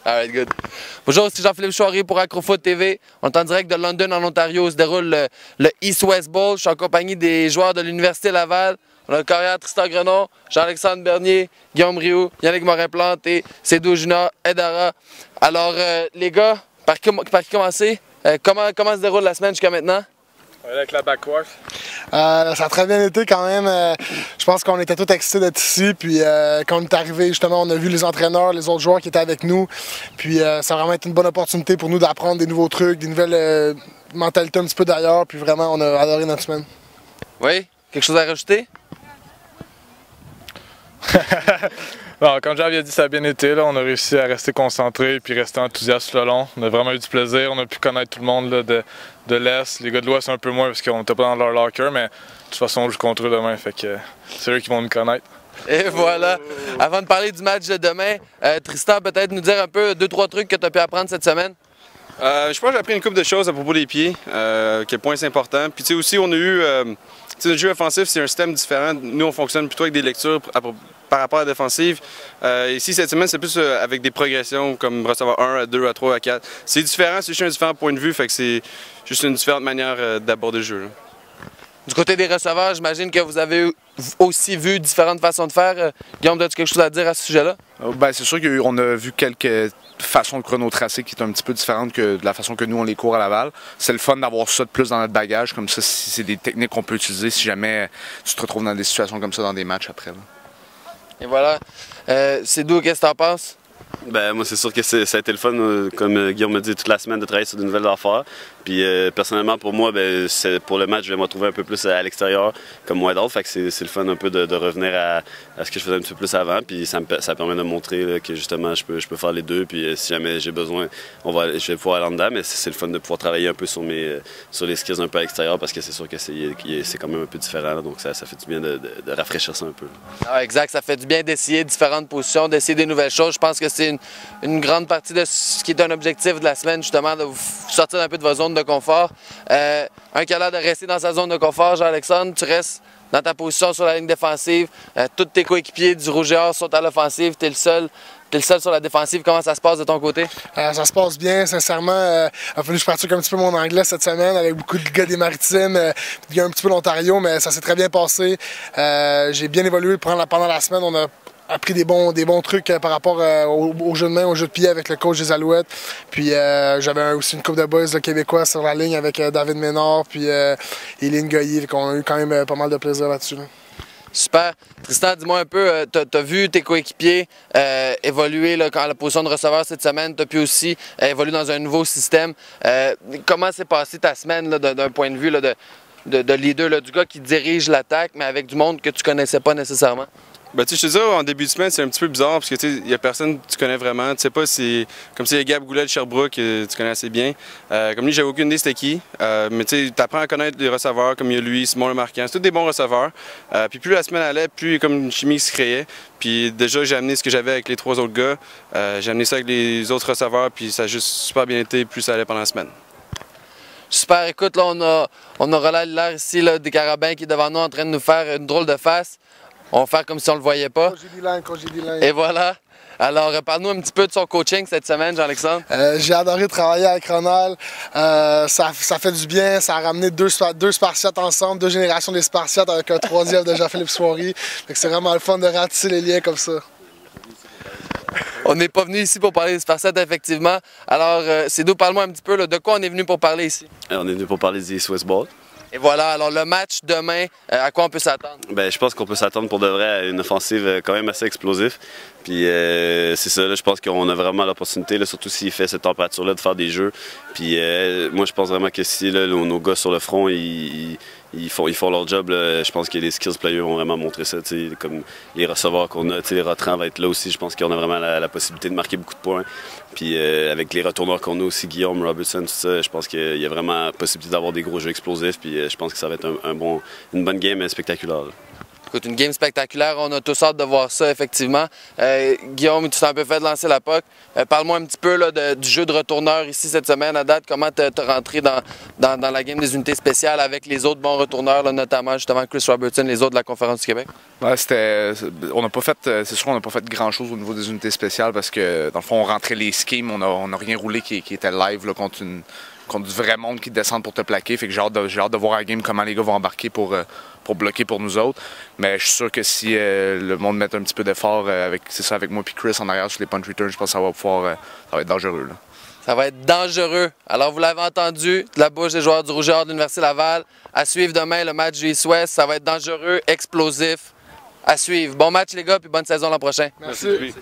Alright, good. Bonjour, c'est Jean-Philippe Chouari pour Acrofoot TV. On est en direct de London, en Ontario, où se déroule le East-West Bowl. Je suis en compagnie des joueurs de l'Université Laval. On a le carrière Tristan Grenon, Jean-Alexandre Bernier, Guillaume Rioux, Yannick Morin-Plante et Sédou Junior Edara. Alors, les gars, par qui commencer? Comment se déroule la semaine jusqu'à maintenant? Avec la backwork. Ça a très bien été quand même. Je pense qu'on était tous excités d'être ici. Puis quand on est arrivé, justement, on a vu les entraîneurs, les autres joueurs qui étaient avec nous. Puis ça a vraiment été une bonne opportunité pour nous d'apprendre des nouveaux trucs, des nouvelles mentalités un petit peu d'ailleurs. Puis vraiment, on a adoré notre semaine. Oui? Quelque chose à rajouter? Bon, comme j'avais dit, ça a bien été. Là. On a réussi à rester concentré et rester enthousiaste tout le long. On a vraiment eu du plaisir. On a pu connaître tout le monde là, de l'Est. Les gars de l'Ouest un peu moins parce qu'on n'était pas dans leur locker, mais de toute façon, on joue contre eux demain. Fait que c'est eux qui vont nous connaître. Et voilà. Avant de parler du match de demain, Tristan, peut-être nous dire un peu 2-3 trucs que tu as pu apprendre cette semaine? Je pense que j'ai appris une couple de choses à propos des pieds, quel point c'est important. Puis tu sais aussi, on a eu, notre jeu offensif, c'est un système différent. Nous, on fonctionne plutôt avec des lectures par rapport à la défensive. Ici, cette semaine, c'est plus avec des progressions, comme recevoir 1, à 2, à 3, à 4. C'est différent, c'est juste un différent point de vue, fait que c'est juste une différente manière d'aborder le jeu. Là. Du côté des receveurs, j'imagine que vous avez aussi vu différentes façons de faire. Guillaume, as-tu quelque chose à dire à ce sujet-là? Ben, c'est sûr qu'on a vu quelques façons de chrono-tracé qui est un petit peu différentes que de la façon que nous on les court à Laval. C'est le fun d'avoir ça de plus dans notre bagage, comme ça, c'est des techniques qu'on peut utiliser si jamais tu te retrouves dans des situations comme ça dans des matchs après. Là. Et voilà. Sédou, qu'est-ce que tu en penses? Ben, moi, c'est sûr que ça a été le fun, comme Guillaume me dit, toute la semaine de travailler sur de nouvelles affaires. Puis, personnellement, pour moi, ben, pour le match, je vais me retrouver un peu plus à l'extérieur comme wide-out. Fait que c'est le fun un peu de revenir à ce que je faisais un petit peu plus avant. Puis, ça permet de montrer là, que justement, je peux faire les deux. Puis, si jamais j'ai besoin, je vais pouvoir aller en dedans. Mais c'est le fun de pouvoir travailler un peu sur les skills un peu à l'extérieur parce que c'est sûr que c'est quand même un peu différent. Là, donc, ça fait du bien de rafraîchir ça un peu. Ah, exact. Ça fait du bien d'essayer différentes positions, d'essayer des nouvelles choses. Je pense que c'est une grande partie de ce qui est un objectif de la semaine, justement, de vous sortir un peu de votre zone de confort. Un qui a l'air de rester dans sa zone de confort, Jean-Alexandre, tu restes dans ta position sur la ligne défensive. Tous tes coéquipiers du Rouge et Or sont à l'offensive. Tu es le seul sur la défensive. Comment ça se passe de ton côté? Ça se passe bien, sincèrement. Il a fallu que je pratique un petit peu mon anglais cette semaine avec beaucoup de gars des Maritimes, puis un petit peu l'Ontario, mais ça s'est très bien passé. J'ai bien évolué pendant la semaine. On a appris des bons trucs par rapport au jeu de main, au jeu de pied avec le coach des Alouettes. Puis j'avais aussi une couple de boys québécois sur la ligne avec David Ménard puis Éline Goyer. On a eu quand même pas mal de plaisir là-dessus. Là. Super. Tristan, dis-moi un peu, tu as vu tes coéquipiers évoluer là, à la position de receveur cette semaine. Tu as pu aussi évoluer dans un nouveau système. Comment s'est passée ta semaine d'un point de vue là, de leader, là, du gars qui dirige l'attaque, mais avec du monde que tu connaissais pas nécessairement? Ben, tu sais, je te dis, en début de semaine, c'est un petit peu bizarre parce que il n'y a personne que tu connais vraiment. Tu sais pas si. Comme si Gab Goulet de Sherbrooke, tu connais assez bien. Comme lui, j'avais aucune idée c'était qui. Mais tu apprends à connaître les receveurs comme il y a lui, Simon Lemarquand. C'est tous des bons receveurs. Puis plus la semaine allait, plus comme une chimie se créait. Puis déjà, j'ai amené ce que j'avais avec les 3 autres gars. J'ai amené ça avec les autres receveurs. Puis ça a juste super bien été, plus ça allait pendant la semaine. Super, écoute, là, on a Roland Hilaire ici, là, des Carabins qui est devant nous en train de nous faire une drôle de face. On va faire comme si on le voyait pas. Et voilà. Alors, parle-nous un petit peu de son coaching cette semaine, Jean-Alexandre. J'ai adoré travailler avec Ronald. Ça fait du bien. Ça a ramené deux Spartiates ensemble, 2 générations des Spartiates avec un 3e de Jean-Philippe Chouari. C'est vraiment le fun de ratisser les liens comme ça. On n'est pas venu ici pour parler des Spartiates, effectivement. Alors, Sédou, parle-moi un petit peu là, de quoi on est venu pour parler ici. On est venu pour parler des Swiss Bowl. Et voilà, alors le match demain, à quoi on peut s'attendre? Ben, je pense qu'on peut s'attendre pour de vrai à une offensive quand même assez explosive. Puis c'est ça, là, je pense qu'on a vraiment l'opportunité, surtout s'il fait cette température-là, de faire des jeux. Puis moi, je pense vraiment que si là, nos gars sur le front, ils font leur job, là, je pense que les skills players vont vraiment montrer ça. Comme les receveurs qu'on a, les retrants vont être là aussi. Je pense qu'on a vraiment la possibilité de marquer beaucoup de points. Puis avec les retourneurs qu'on a aussi, Guillaume, Robertson, tout ça, je pense qu'il y a vraiment la possibilité d'avoir des gros jeux explosifs. Puis je pense que ça va être une bonne game spectaculaire. Là. Écoute, une game spectaculaire, on a tous hâte de voir ça, effectivement. Guillaume, tu t'es un peu fait lancer la puck. Parle-moi un petit peu là, du jeu de retourneur ici cette semaine à date. Comment tu es rentré dans la game des unités spéciales avec les autres bons retourneurs, là, notamment justement Chris Robertson, les autres de la Conférence du Québec? Ouais, on n'a pas fait, c'est sûr qu'on n'a pas fait grand-chose au niveau des unités spéciales parce que, dans le fond, on rentrait les schemes, on n'a rien roulé qui était live là, contre du vrai monde qui descend pour te plaquer. Fait que j'ai hâte de voir à la game comment les gars vont embarquer pour bloquer pour nous autres. Mais je suis sûr que si le monde met un petit peu d'effort avec moi et Chris en arrière sur les punt returns, je pense que ça va être dangereux. Là. Ça va être dangereux. Alors, vous l'avez entendu, de la bouche des joueurs du Rouge et Or de l'Université Laval. À suivre demain le match du East-West. Ça va être dangereux, explosif. À suivre. Bon match, les gars, puis bonne saison l'an prochain. Merci.